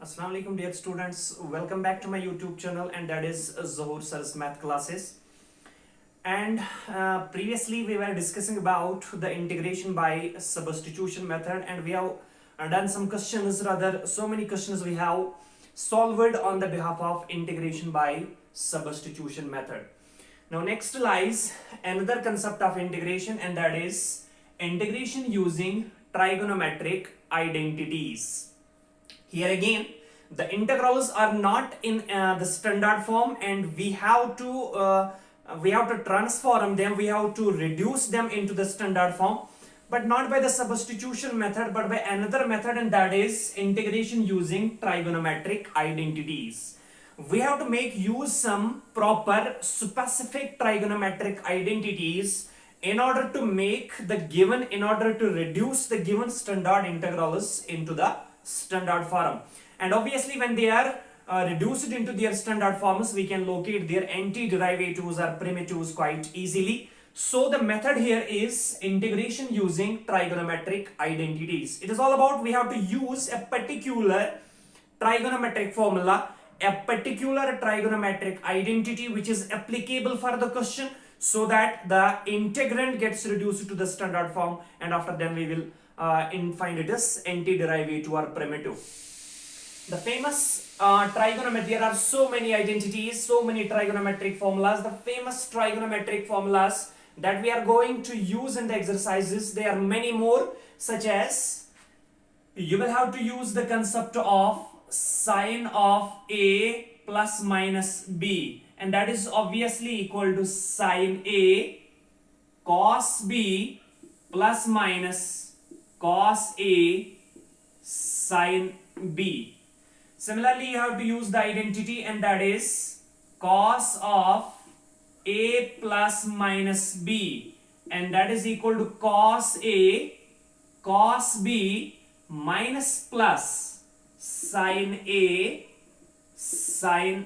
Assalamu alaikum dear students, welcome back to my YouTube channel, and that is Zohor Sir's math classes. And previously we were discussing about the integration by substitution method, and we have done some questions, rather so many questions we have solved on the behalf of integration by substitution method. Now next lies another concept of integration, and that is integration using trigonometric identities. Here again, the integrals are not in the standard form, and we have to transform them. We have to reduce them into the standard form, but not by the substitution method, but by another method, and that is integration using trigonometric identities. We have to make use some proper specific trigonometric identities in order to reduce the given standard integrals into the standard form. And obviously when they are reduced into their standard forms, we can locate their antiderivatives or primitives quite easily. So the method here is integration using trigonometric identities. It is all about we have to use a particular trigonometric formula, a particular trigonometric identity which is applicable for the question, so that the integrand gets reduced to the standard form, and after then we will find it as antiderivative or primitive. The famous trigonometry, there are so many identities, so many trigonometric formulas. The famous trigonometric formulas that we are going to use in the exercises, there are many more, such as you will have to use the concept of sine of A plus minus B, and that is obviously equal to sine A cos B plus minus cos A sine B. Similarly, you have to use the identity, and that is cos of A plus minus B, and that is equal to cos A cos B minus plus sin A sin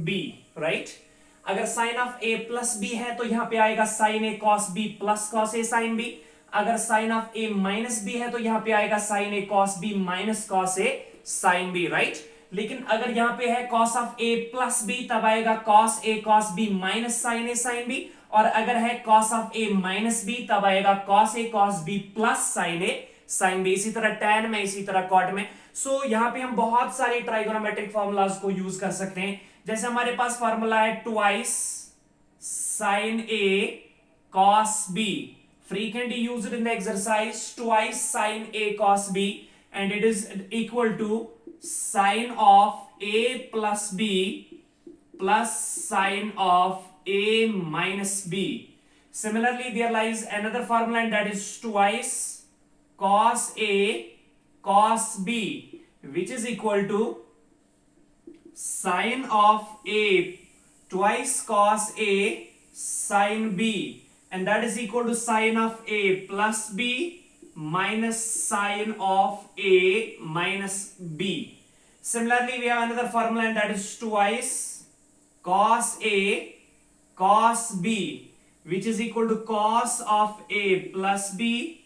B, right? अगर sin of A plus B है तो यहाँ पे आएगा sin A cos B plus cos A sin B. अगर sin of A minus B है तो यहाँ पे आएगा sin A cos B minus cos A sin B, right? लेकिन अगर यहाँ पे है cos of A plus B, तब आएगा cos A cos B minus sin A sin B, और अगर है cos of A minus B, तब आएगा cos A cos B plus sin A sin B. इसी तरह tan में, इसी तरह cot में. सो यहाँ पे हम बहुत सारे ट्राइगोनोमेट्रिक फॉर्मूलाज को यूज कर सकते हैं. जैसे हमारे पास फॉर्मूला है twice sin A cos B, frequently used in the exercise, twice sin A cos B, and it is equal to sin of A plus B plus sin of A minus B. Similarly, there lies another formula, and that is twice cos A cos B, which is equal to sin of A twice cos A sin B, and that is equal to sin of A plus B minus sin of A minus B. Similarly, we have another formula, and that is twice cos A cos B, which is equal to cos of A plus B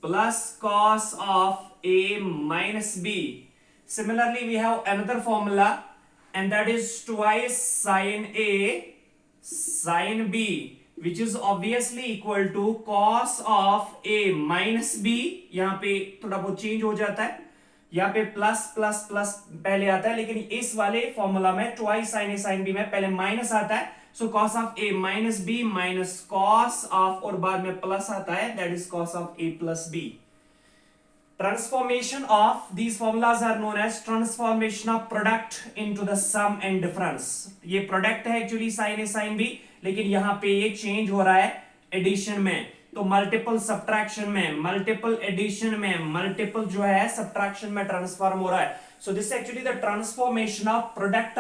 plus cos of A minus B. Similarly, we have another formula, and that is twice sin A sin B, which is obviously equal to cos of A minus B. यहाँ पे थोड़ा बहुत change हो जाता है, यहाँ पे plus plus plus पहले आता है, लेकिन इस वाले फॉर्मूला में twice sin A sin B में पहले माइनस आता है, सो cos of A minus B minus cos of, और बाद में प्लस आता है, that is cos of A plus B. Transformation of these formulas are known as transformation of product into the sum and difference. ये product है actually sin A sin B, लेकिन यहाँ पे ये चेंज हो रहा है एडिशन में, तो मल्टीपल सब्ट्रैक्शन में, मल्टीपल एडिशन में, मल्टीपल जो है सब्ट्रैक्शन में ट्रांसफॉर्म हो रहा है. So this actually the transformation of product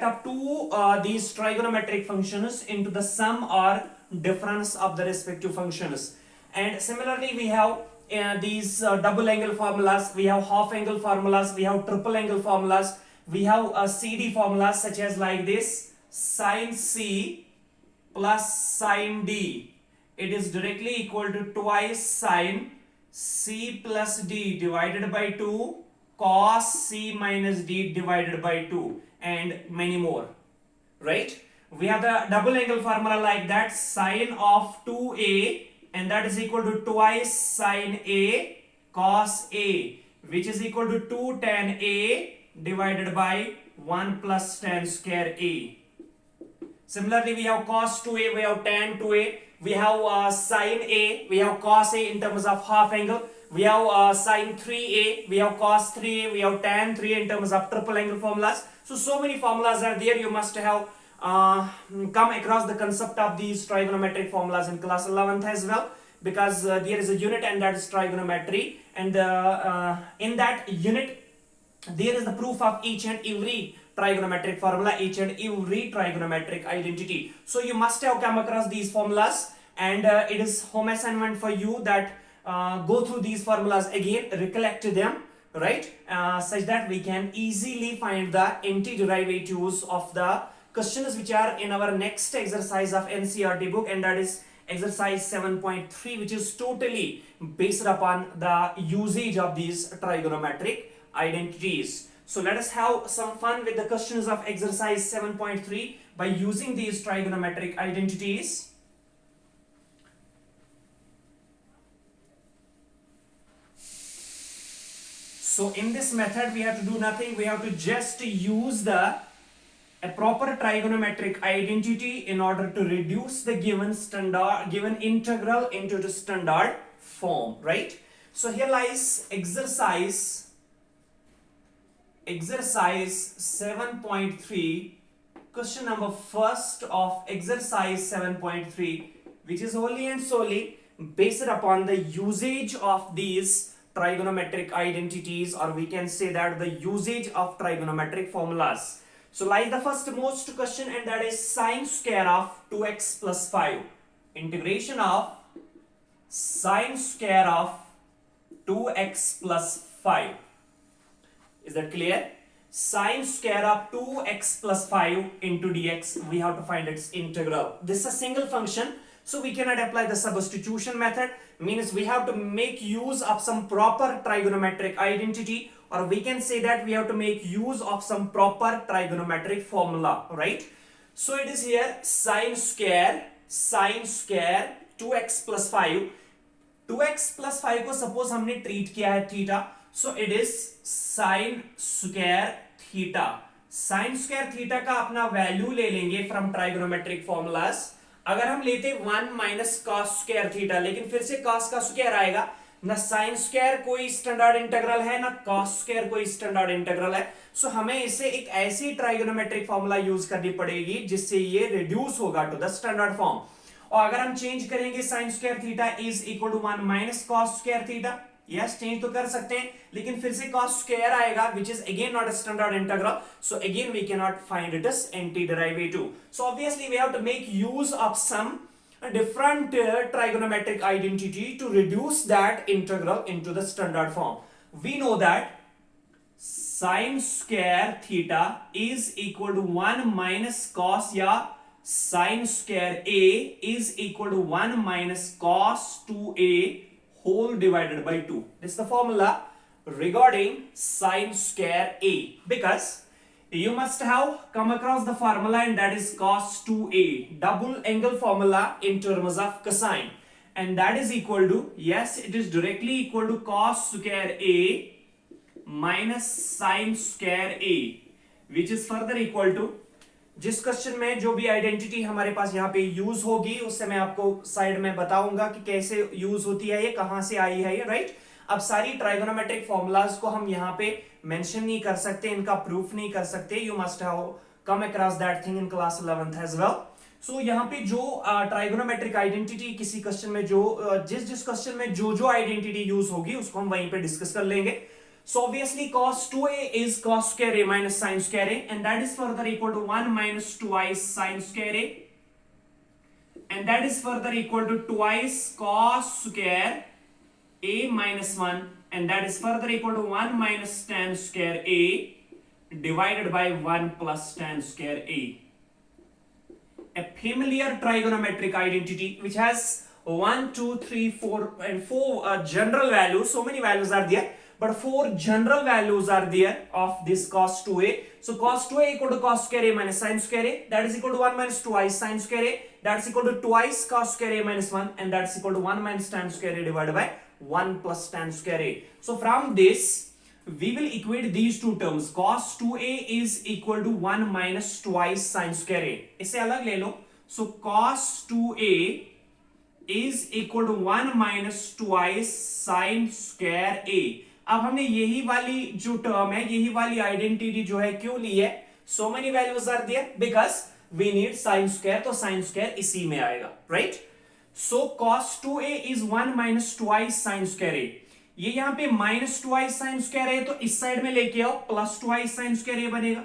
of two these trigonometric functions into the sum or difference of the respective functions. And similarly, we have these double angle formulas, we have half angle formulas, we have triple angle formulas, we have CD formulas such as like this: sin C plus sin D, it is directly equal to twice sin c plus d divided by 2, cos c minus d divided by 2, and many more, right? We have the double angle formula like that, sine of 2a, and that is equal to twice sine a cos a, which is equal to 2 tan a divided by 1 plus tan square a. Similarly, we have cos 2a, we have tan 2a, we have sine a, we have cos a in terms of half angle, we have sine 3a, we have cos 3a, we have tan 3a in terms of triple angle formulas. So many formulas are there. You must have come across the concept of these trigonometric formulas in class 11th as well, because there is a unit and that is trigonometry, and in that unit there is the proof of each and every trigonometric formula, each and every trigonometric identity. So you must have come across these formulas, and it is home assignment for you that go through these formulas again, recollect them, right, such that we can easily find the antiderivatives of the questions which are in our next exercise of NCERT book, and that is exercise 7.3, which is totally based upon the usage of these trigonometric identities. So let us have some fun with the questions of exercise 7.3 by using these trigonometric identities. So in this method we have to do nothing, we have to just use a proper trigonometric identity in order to reduce the given integral into the standard form, right? So here lies exercise 7.3, question number first of exercise 7.3, which is wholly and solely based upon the usage of these trigonometric identities, or we can say that the usage of trigonometric formulas. So lies the first most question, and that is sine square of 2x plus 5. Integration of sine square of 2x plus 5. Is that clear? Sine square of 2x plus 5 into dx, we have to find its integral. This is a single function, so we cannot apply the substitution method. Means we have to make use of some proper trigonometric identity, or we can say that we have to make use of some proper trigonometric formula, right? So it is here sine square 2x plus 5. 2x plus 5 को suppose हमने treat किया है theta, so it is sin square theta. Sin square theta का अपना value ले लेंगे from trigonometric formulas. अगर हम लेते 1 माइनस cos स्क्वायर थीटा, लेकिन फिर से cos का स्क्वायर आएगा ना, sin स्क्वायर कोई स्टैंडर्ड इंटीग्रल है ना cos स्क्वायर कोई स्टैंडर्ड इंटीग्रल है. सो हमें इसे एक ऐसी ट्राइगोनोमेट्रिक फॉर्मूला यूज करनी पड़ेगी जिससे ये रिड्यूस होगा टू द स्टैंडर्ड फॉर्म. और अगर हम चेंज करेंगे sin square theta is equal to 1 minus cos square theta, yes change तो कर सकते हैं, लेकिन फिर से cos स्क्वायर आएगा which is again not a standard integral, so again we cannot find it as antiderivative. So obviously we have to make use of some different trigonometric identity to reduce that integral into the standard form. We know that sin square theta is equal to 1 minus cos, या sin square a is equal to 1 minus cos 2a whole divided by 2. This is the formula regarding sin square a, because you must have come across the formula, and that is cos 2a, double angle formula in terms of cosine, and that is equal to, yes, it is directly equal to cos square a minus sin square a, which is further equal to, जिस question में जो भी identity हमारे पास यहाँ पे use होगी उससे मैं आपको साइड में बताऊंगा कि कैसे यूज होती है, ये कहां से आई है ये, राइट. अब सारी ट्राइगोनोमेट्रिक फॉर्मूलाज को हम यहाँ पे मेंशन नहीं कर सकते, इनका प्रूफ नहीं कर सकते. You must have come across that thing in class 11th as well. So यहाँ पे जो ट्राइगोनोमेट्रिक आइडेंटिटी किसी क्वेश्चन में जो जिस क्वेश्चन में जो आइडेंटिटी यूज होगी उसको हम वहीं पे डिस्कस कर लेंगे. So obviously cos 2a is cos square a minus sin square a, and that is further equal to 1 minus twice sin square a, and that is further equal to twice cos square a minus 1, and that is further equal to 1 minus tan square a divided by 1 plus tan square a. A familiar trigonometric identity which has 1, 2, 3, 4, and 4 general values. So many values are there, but 4 general values are there of this cos 2a. So cos 2a equal to cos square a minus sin square a. That is equal to 1 minus twice sin square a. That's equal to twice cos square a minus 1, and that's equal to 1 minus tan square a divided by 1 plus tan square a. So from this, we will equate these two terms. Cos 2a is equal to 1 minus twice sin square a. इसे अलग ले लो. So cos 2a is equal to 1 minus twice sin square a. अब हमने यही वाली जो term है, यही वाली आइडेंटिटी जो है क्यों ली है? So many values are there because we need sin square, तो sin square इसी में आएगा, right? So cos 2a is 1 minus twice sin square a. ये यहां पे माइनस ट्वाइस साइन स्क्वायर है, तो इस साइड में लेके आओ, plus twice sine square A बनेगा.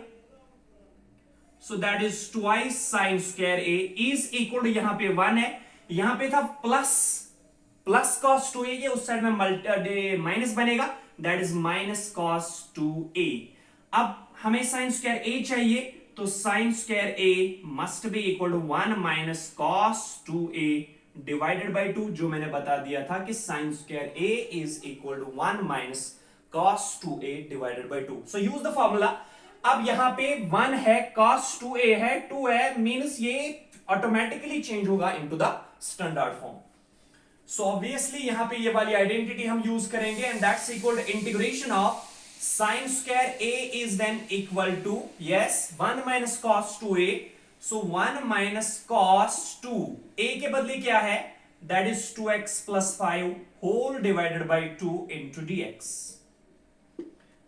So that is twice sine square A is equal to, यहां पे 1 है, यहां पे था प्लस कॉस 2a, ये उस साइड में माइनस बनेगा, that is minus cos 2a. अब हमें साइन स्क्वायर ए चाहिए, तो sine square A must be equal to 1 minus cos 2a divided by 2, जो मैंने बता दिया था कि sine square A is equal to 1 minus cos 2a divided by 2. So use the formula. अब यहां पे 1 है, cos 2a है, 2 है, मींस ये ऑटोमेटिकली चेंज होगा into the standard form. So obviously यहां पे ये वाली आइडेंटिटी हम यूज करेंगे, and that's equal to integration of sine square a is then equal to, yes, 1 minus cos 2a. So 1 minus cos 2 a के बदले क्या है? That is 2x plus 5 whole divided by 2 into dx.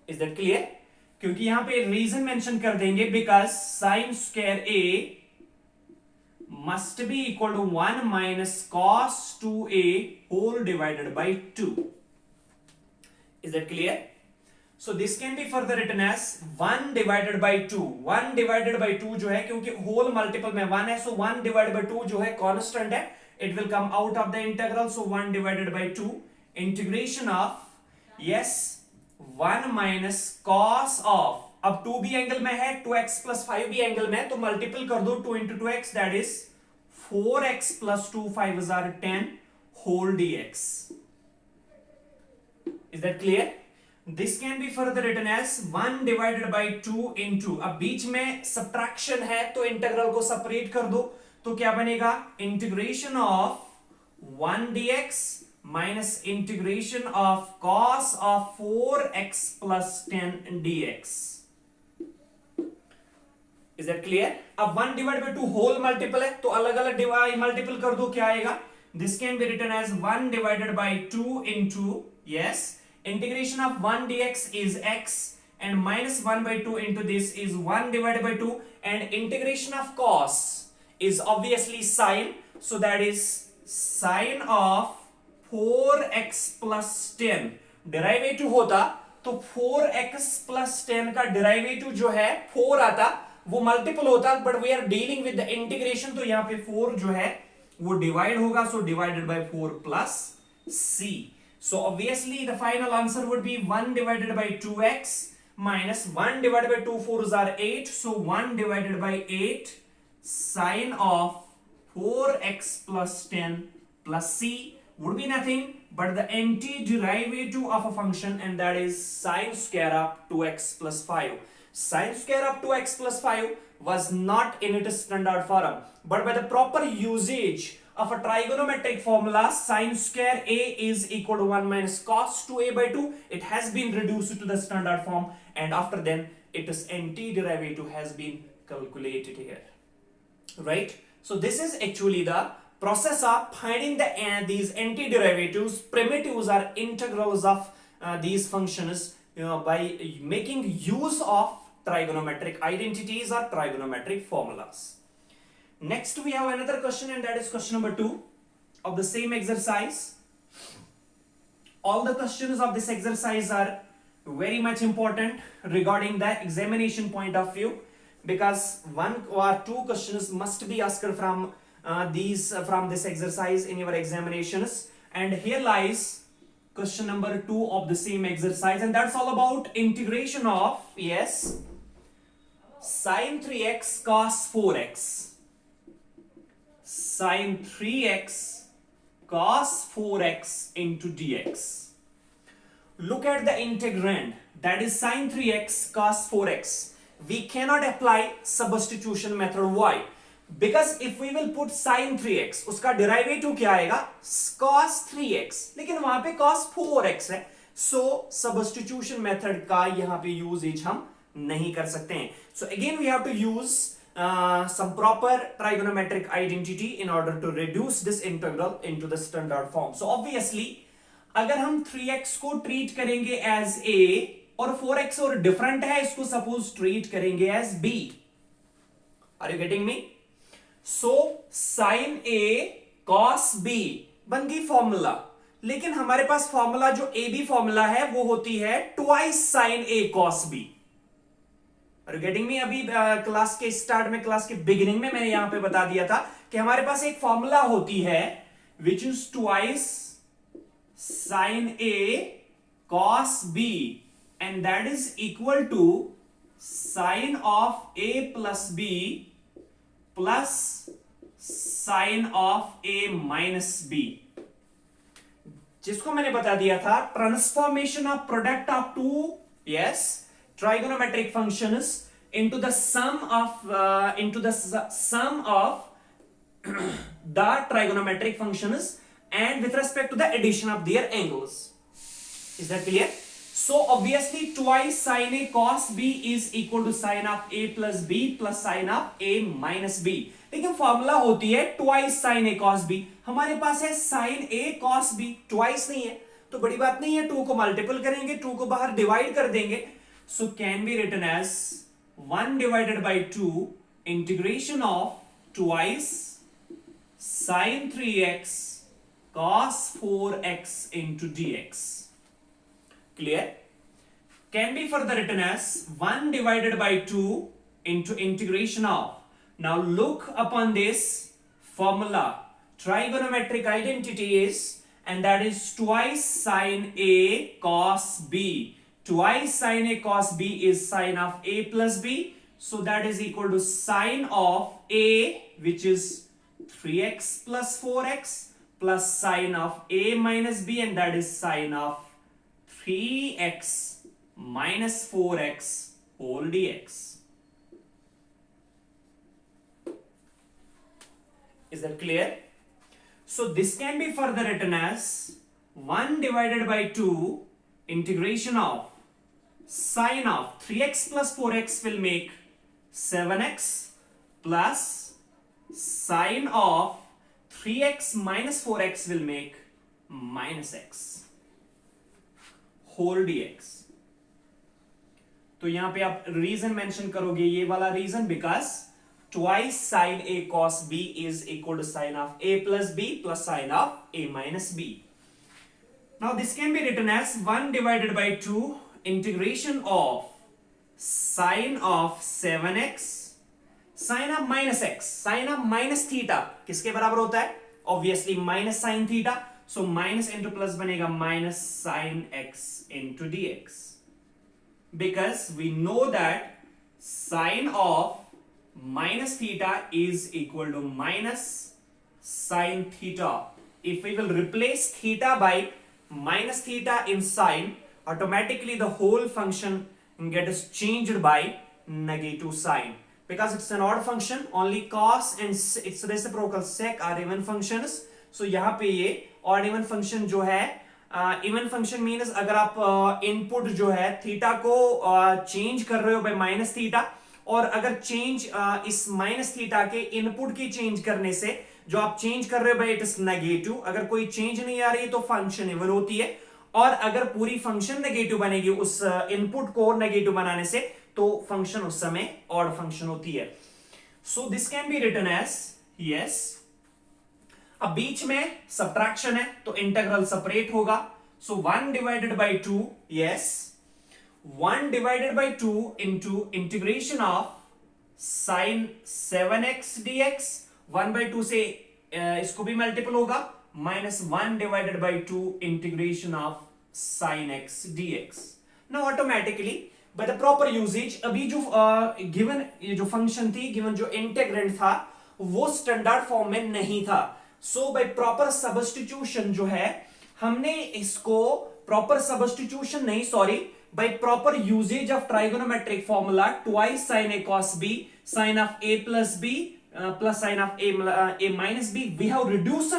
Is that clear? क्योंकि यहां पे reason mention कर देंगे, because sin square a must be equal to 1 minus cos 2a whole divided by 2. Is that clear? So this can be further written as 1 divided by 2. 1 divided by 2 जो है, क्योंकि whole multiple में 1 है, so 1 divided by 2 जो है constant है, it will come out of the integral. So 1 divided by 2 integration of, yes, 1 minus cos of, अब 2 भी एंगल में है, 2x plus 5 भी एंगल में है, तो मल्टीपल कर दो 2 into 2x, that is 4x plus 2, 5 is 10 whole dx. Is that clear? This can be further written as 1 divided by 2 into, अब बीच में subtraction है, तो इंटीग्रल को सेपरेट कर दो, तो क्या बनेगा? Integration of 1 dx minus integration of cos of 4x plus 10 dx. Is that clear? अब 1 divided by 2 whole multiple है, तो अलग अलग डिवाइड मल्टीपल कर दो, क्या आएगा? This can be written as 1 divided by 2 into, yes, integration of 1 dx is x, and minus 1 by 2 into this is 1 divided by 2, and integration of cos is obviously sine, so that is sine of 4x plus 10. Derivative होता तो 4x plus 10 का derivative जो है 4 आता, वो multiple होता, but we are dealing with the integration, तो यहाँ पे 4 जो है वो डिवाइड होगा, so divided by 4 plus c. So obviously the final answer would be 1 divided by 2x minus 1 divided by 2, 4s are 8. So 1 divided by 8 sine of 4x plus 10 plus c would be nothing but the antiderivative of a function, and that is sine square of 2x plus 5. Sine square of 2x plus 5 was not in its standard form, but by the proper usage of a trigonometric formula, sin square a is equal to 1 minus cos 2a by 2, it has been reduced to the standard form, and after then its antiderivative has been calculated here, right? So this is actually the process of finding these antiderivatives, primitives or integrals of these functions by making use of trigonometric identities or trigonometric formulas. Next we have another question, and that is question number 2 of the same exercise. All the questions of this exercise are very much important regarding the examination point of view, because 1 or 2 questions must be asked from from this exercise in your examinations. And here lies question number 2 of the same exercise, and that's all about integration of, yes, sin 3x cos 4x. Sin 3x cos 4x into dx. Look at the integrand, that is sin 3x cos 4x. We cannot apply substitution method. Why? Because if we will put sin 3x, उसका derivative क्या आएगा? cos 3x, लेकिन वहां पे cos 4x है, so substitution method का यहां पे यूजेज हम नहीं कर सकते हैं. So again we have to use some proper trigonometric identity in order to reduce this integral into the standard form. So obviously अगर हम 3x को ट्रीट करेंगे एज a और 4x और डिफरेंट है, इसको सपोज ट्रीट करेंगे as b. Are you getting me? So sin a cos b बन गई फॉर्मूला, लेकिन हमारे पास फॉर्मूला जो ए बी फॉर्मूला है वो होती है twice sin a cos b. Are you getting me? अभी क्लास के स्टार्ट में, क्लास के बिगिनिंग में मैंने यहां पे बता दिया था कि हमारे पास एक फॉर्मूला होती है which is twice sin a cos b, and that is equal to sin of a plus b plus sin of a minus b, जिसको मैंने बता दिया था transformation of product of two trigonometric functions into the sum of the trigonometric functions and with respect to the addition of their angles. Is that clear? So obviously twice sin a cos b is equal to sin of a plus b plus sin of a minus b. लेकिन formula होती है twice sin a cos b, हमारे पास है sin a cos b, twice नहीं है तो बड़ी बात नहीं है, 2 को मल्टीपल करेंगे, 2 को बाहर डिवाइड कर देंगे. So can be written as 1 divided by 2 integration of twice sin 3x cos 4x into dx. Clear? Can be further written as 1 divided by 2 into integration of. Now look upon this formula. Trigonometric identity is, and that is twice sin a cos b. Twice sin a cos b is sin of a plus b. So that is equal to sin of a, which is 3x plus 4x, plus sin of a minus b, and that is sin of 3x minus 4x whole dx. Is that clear? So this can be further written as 1 divided by 2 integration of sin of 3x plus 4x will make 7x plus sin of 3x minus 4x will make minus x whole dx. तो यहां पे आप reason mention करोगे, ये वाला reason, because twice sin a cos b is equal to sin of a plus b plus sin of a minus b. Now this can be written as 1 divided by 2 integration of sin of 7x sin of minus x, sin of minus theta किसके बराबर होता है? Obviously minus sin theta, so minus into plus बनेगा minus sin x into dx, because we know that sin of minus theta is equal to minus sin theta. If we will replace theta by minus theta in sin, automatically the whole function gets changed by negative sign. Because it's an odd function, only cos and its reciprocal sec are even functions. So यहाँ पे ये odd even function जो है, even function means अगर आप input जो है theta को change कर रहे हो by minus थीटा, और अगर change इस minus थीटा के input की change करने से जो आप change कर रहे हो by it is negative, अगर कोई change नहीं आ रही तो function even होती है, और अगर पूरी फंक्शन नेगेटिव बनेगी उस इनपुट को नेगेटिव बनाने से, तो फंक्शन उस समय ऑड फंक्शन होती है. So this can be written as yes. अब बीच में सब्ट्रैक्शन है तो इंटीग्रल सेपरेट होगा. So 1 divided by 2, yes, 1 divided by 2 into integration of sine 7x dx. 1 by 2 से इसको भी मल्टीपल होगा, minus 1 divided by 2 integration of sin x dx. Now automatically by the proper usage, अभी जो given ये जो function थी, given जो integrand था, वो standard form में नहीं था. सो बाय प्रॉपर सब्स्टिट्यूशन जो है, हमने इसको प्रॉपर सब्स्टिट्यूशन नहीं, sorry, by proper usage of trigonometric formula twice sin a cos b sin of a plus b plus sin of a minus b, we have reduced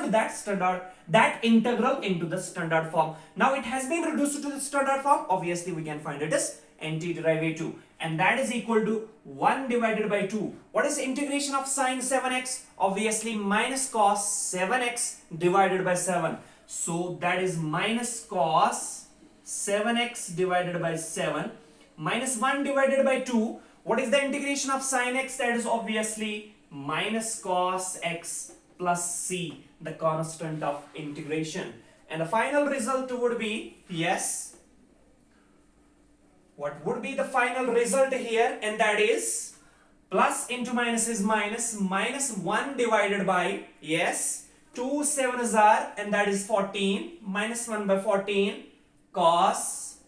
that integral into the standard form. Now it has been reduced to the standard form. Obviously we can find it as antiderivative, and that is equal to 1 divided by 2. What is integration of sin 7x? Obviously minus cos 7x divided by 7. So that is minus cos 7x divided by 7 minus 1 divided by 2. What is the integration of sin x? That is obviously minus cos x plus c, the constant of integration. And the final result would be, yes, what would be the final result here? And that is plus into minus is minus, minus 1 divided by, yes, 2 7s are, and that is 14, minus 1 by 14 cos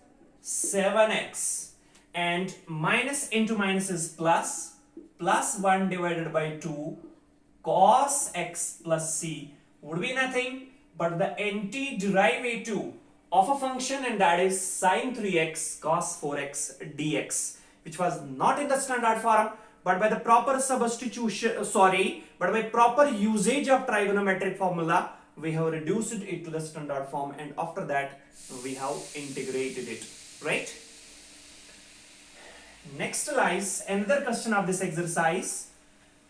7x, and minus into minus is plus, plus 1 divided by 2 cos x plus c would be nothing but the antiderivative of a function, and that is sin 3x cos 4x dx, which was not in the standard form, but by the proper substitution, but by proper usage of trigonometric formula, we have reduced it to the standard form, and after that we have integrated it, right? Next lies another question of this exercise,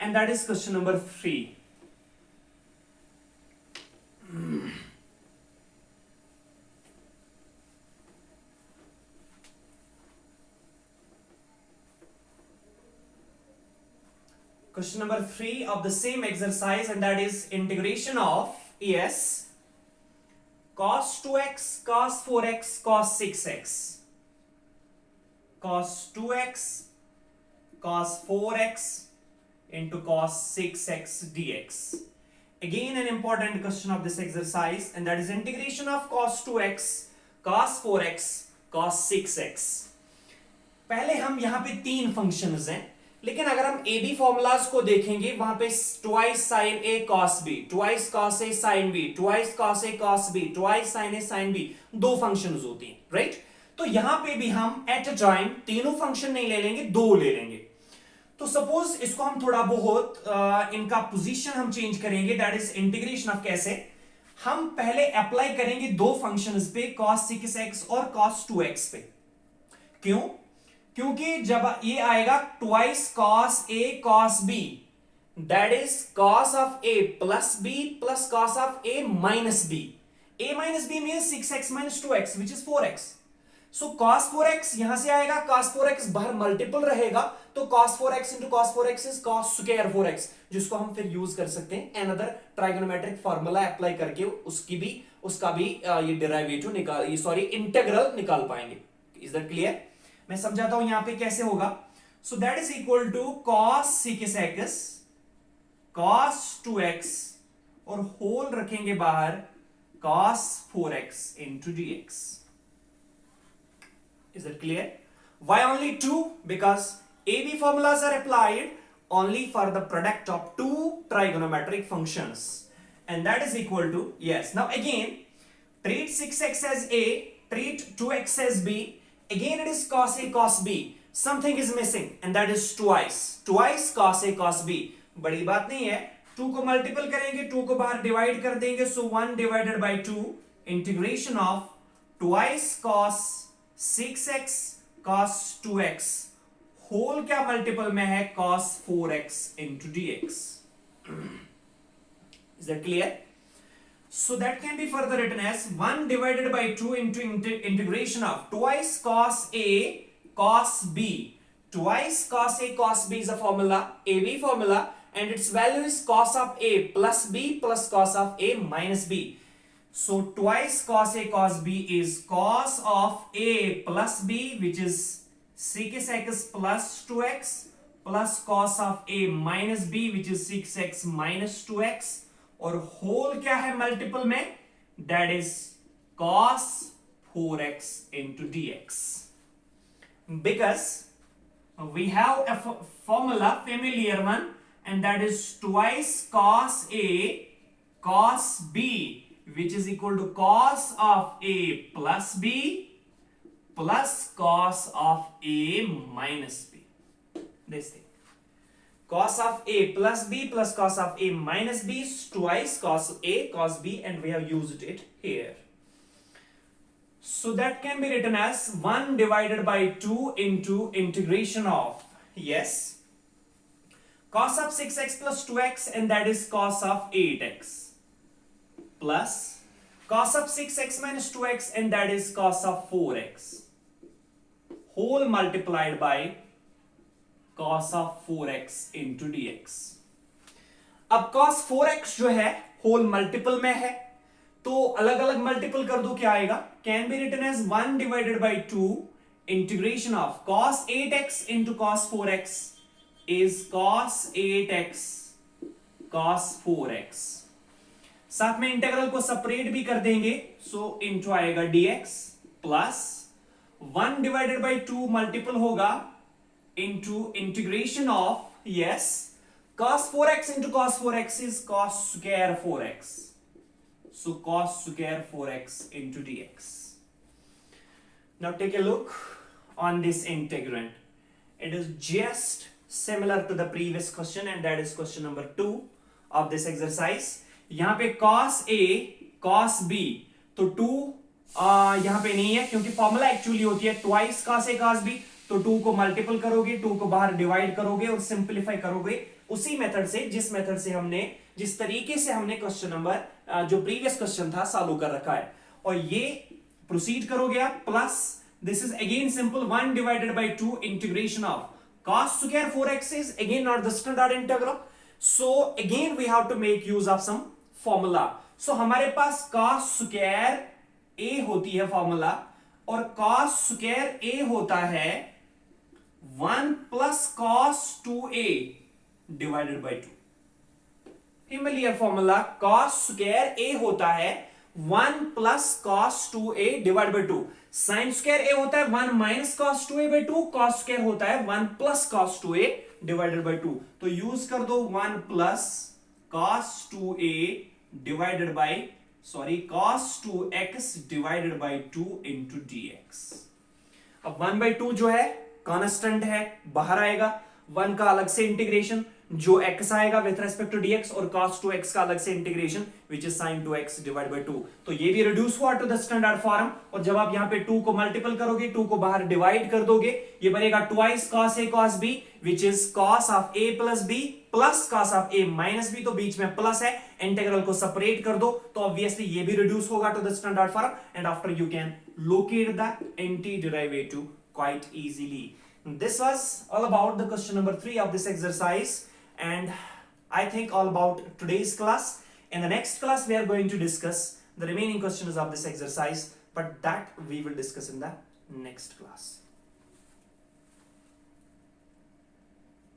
and that is question number 3. Question number 3 of the same exercise, and that is integration of, yes, cos 2x cos 4x cos 6x, cos 2x cos 4x into cos 6x dx. Again an important question of this exercise, and that is integration of cos 2x cos 4x cos 6x. पहले हम यहाँ पे 3 functions हैं, लेकिन अगर हम A B formulas को देखेंगे, वहां पे twice sign A cos B, twice cos A sine B, twice cos A cos B, twice sign A sine B, 2 functions होती हैं, राइट? तो यहां पे भी हम एट अ टाइम तीनों फंक्शन नहीं ले लेंगे, 2 ले लेंगे. तो सपोज इसको हम थोड़ा बहुत इनका पोजीशन हम चेंज करेंगे, दैट इज इंटीग्रेशन ऑफ. कैसे? हम पहले अप्लाई करेंगे 2 फंक्शंस पे, cos 6x और cos 2x पे. क्यों? क्योंकि जब ये आएगा twice cos a cos b, that is cos of a plus b plus cos of a minus b. a minus b means 6x minus 2x, which is 4x. So cos 4x यहां से आएगा, cos 4x बाहर multiple रहेगा, तो cos 4x into cos 4x is cos square 4x, जिसको हम फिर use कर सकते हैं another trigonometric formula अप्लाई करके उसका भी ये डेरिवेटिव निकाल, सॉरी इंटीग्रल निकाल पाएंगे. Is that clear? मैं समझाता हूं यहां पे कैसे होगा. So that is equal to cos 6x cos 2x और होल रखेंगे बाहर cos 4x into dx. Is that clear? Why only 2? Because AB formulas are applied only for the product of 2 trigonometric functions, and that is equal to, yes. Now again, treat 6x as A, treat 2x as B. Again it is cos A cos B. Something is missing, and that is twice cos A cos B. बड़ी बात नहीं है, 2 को multiple करेंगे, 2 को बाहर divide कर देंगे, so 1 divided by 2 integration of twice cos 6x cos 2x whole क्या मल्टीपल में है, cos 4x into dx. Is that clear? So that can be further written as 1 divided by 2 into integration of twice cos A cos B. Twice cos A cos B is a formula, AB formula, and its value is cos of A plus B plus cos of A minus B. So twice cos A cos B is cos of A plus B, which is sec x plus 2x plus cos of A minus B, which is 6x minus 2x, और whole क्या है multiple में, that is cos 4x into dx. Because we have a formula, familiar one, and that is twice cos A cos b, which is equal to cos of a plus b plus cos of a minus b. This thing, cos of a plus b plus cos of a minus b is twice cos a cos b, and we have used it here. So that can be written as 1 divided by 2 into integration of, yes, cos of 6x plus 2x, and that is cos of 8x, plus cos of 6x minus 2x, and that is cos of 4x, whole multiplied by cos of 4x into dx. अब cos 4x जो है whole multiple में है, तो अलग अलग multiple कर दो, क्या आएगा? Can be written as 1 divided by 2 integration of cos 8x into cos 4x is cos 8x cos 4x. साथ में इंटीग्रल को सेपरेट भी कर देंगे, सो इंटू आएगा dx plus 1 divided by 2 multiple होगा into integration of, yes, cos 4x into cos 4x is cos square 4x. So cos square 4x into dx. Now take a look on this integrand. It is just similar to the previous question, and that is question number 2 of this exercise. यहाँ पे cos a cos b, तो 2 यहाँ पे नहीं है, क्योंकि formula actually होती है twice cos a cos b. तो 2 को मल्टीपल करोगे, 2 को बाहर डिवाइड करोगे और सिंप्लीफाई करोगे उसी मेथड से, जिस मेथड से हमने, जिस तरीके से हमने क्वेश्चन नंबर जो प्रीवियस क्वेश्चन था सॉल्व कर रखा है, और ये प्रोसीड करोगे आप plus, this is again simple 1 divided by 2 integration of cos square 4x is again not the standard integral, so again we have to make use of some formula. So हमारे पास cos square a होती है formula, और cos square a होता है 1 plus cos 2a divided by 2. Familiar formula, cos square a होता है 1 plus cos 2a divided by 2. sin square a होता है 1 minus cos 2a by 2. cos square होता है 1 plus cos 2a divided by 2. तो use कर दो 1 plus cos 2a divided by, sorry, cos 2x divided by 2 into dx. अब 1 by 2 जो है कांस्टेंट है, बाहर आएगा, 1 का अलग से इंटीग्रेशन जो x आएगा विथ रेस्पेक्ट टू dx, और cos 2x का अलग से integration which is sin 2x divide by 2. तो ये भी रिड्यूस हुआ टू द स्टैंडर्ड फॉर्म, और जब आप यहाँ पे 2 को मल्टीपल करोगे, 2 को बाहर डिवाइड कर दोगे, ये बनेगा twice cos a cos b which is cos of a plus b plus cos of a minus b. तो बीच में प्लस है, इंटीग्रल को सेपरेट कर दो, तो ऑब्वियसली ये भी रिड्यूस होगा to the standard form, and after you can locate the anti derivative quite easily. This was all about the question number 3 of this exercise, and I think all about today's class. In the next class we are going to discuss the remaining questions of this exercise, but that we will discuss in the next class.